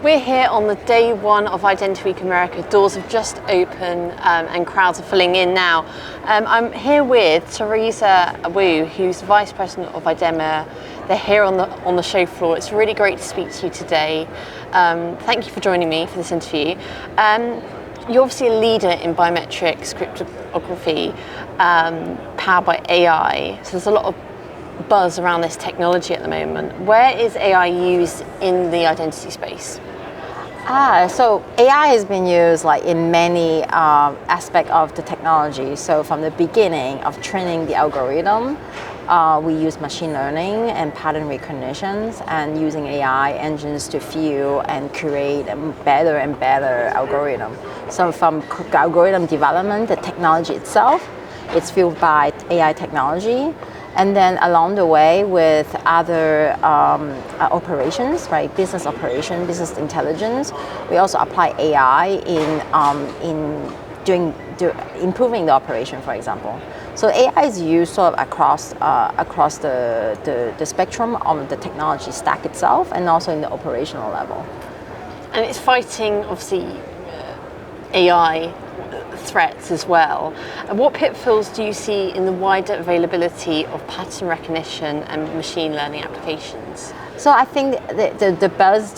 We're here on the day one of Identity Week America. Doors have just opened and crowds are filling in now. I'm here with Teresa Wu, who's Vice President of IDEMIA. They're here on the show floor. It's really great to speak to you today. Thank you for joining me for this interview. You're obviously a leader in biometrics, cryptography, powered by AI. So there's a lot of buzz around this technology at the moment. Where is AI used in the identity space? So AI has been used in many aspects of the technology. So from the beginning of training the algorithm, we use machine learning and pattern recognitions and using AI engines to fuel and create a better and better algorithm. So from algorithm development, the technology itself, it's fueled by AI technology. And then along the way with other operations, right? Business operation, business intelligence, we also apply AI in improving the operation, for example. So AI is used sort of across the spectrum of the technology stack itself, and also in the operational level. And it's fighting, obviously, AI threats as well. And what pitfalls do you see in the wider availability of pattern recognition and machine learning applications? So I think the buzz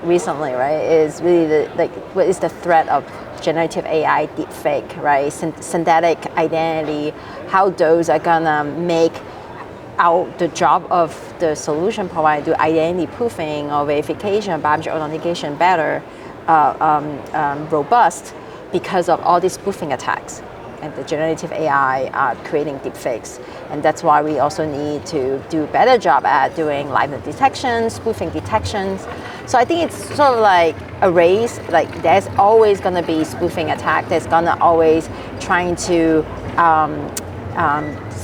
recently, right, is really what is the threat of generative AI deepfake, right? Synthetic identity, how those are gonna make the job of the solution provider do identity proofing or verification, biometric authentication better, robust, because of all these spoofing attacks and the generative AI are creating deepfakes. And that's why we also need to do a better job at doing liveness detection, spoofing detections. So I think it's sort of like a race, there's always gonna be spoofing attack, there's gonna always trying to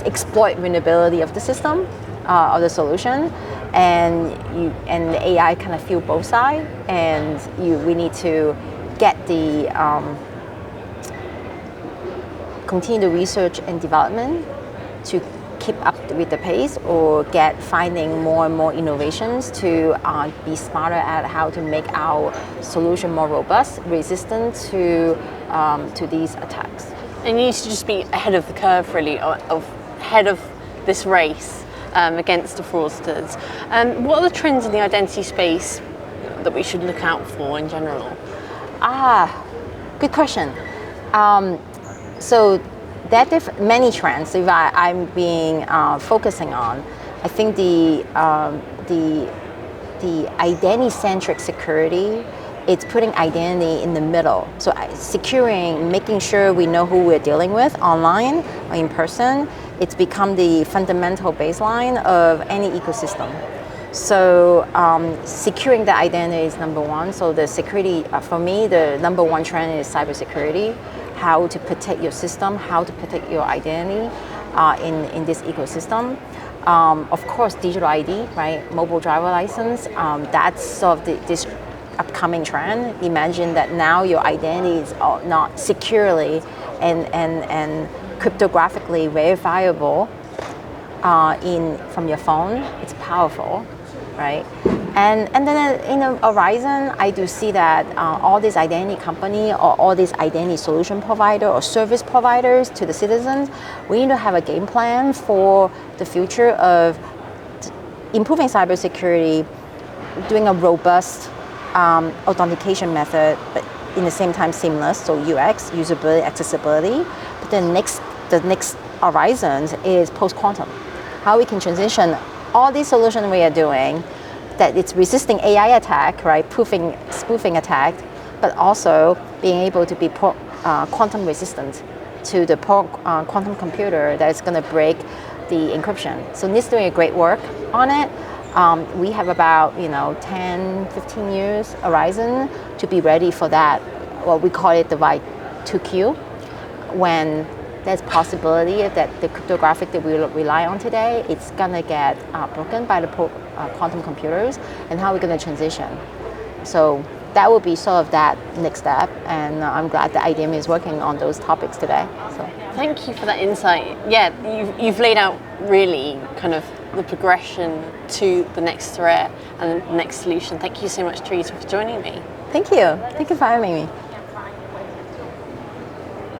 exploit vulnerability of the system, of the solution. And the AI kind of fuel both sides, and we need to get the continue the research and development to keep up with the pace, or finding more and more innovations to be smarter at how to make our solution more robust, resistant to these attacks. And you need to just be ahead of the curve, really, ahead of this race against the fraudsters. What are the trends in the identity space that we should look out for in general? Good question. So there are many trends that I'm being focusing on. I think the identity-centric security, it's putting identity in the middle. So securing, making sure we know who we're dealing with online or in person, it's become the fundamental baseline of any ecosystem. So securing the identity is number one. So the security, for me, the number one trend is cybersecurity. How to protect your system, how to protect your identity in this ecosystem. Of course, digital ID, right? Mobile driver license, that's sort of this upcoming trend. Imagine that now your identity is not securely and cryptographically verifiable from your phone. It's powerful, right? And then in the horizon, I do see that all these identity company or all these identity solution provider or service providers to the citizens, we need to have a game plan for the future of improving cybersecurity, doing a robust authentication method, but in the same time seamless, so UX, usability, accessibility. But the next horizon is post-quantum. How we can transition all these solutions we are doing, that it's resisting AI attack, right, spoofing attack, but also being able to be quantum resistant to the quantum computer that is going to break the encryption. So NIST is doing a great work on it. We have about 10, 15 years horizon to be ready for that. Well, we call it the Y2Q, when there's possibility that the cryptographic that we rely on today, it's gonna get broken by the quantum computers, and how we're gonna transition. So that will be sort of that next step, and I'm glad that IDEMIA is working on those topics today. So thank you for that insight. Yeah, you've laid out really kind of the progression to the next threat and the next solution. Thank you so much, Teresa, for joining me. Thank you. Thank you for having me.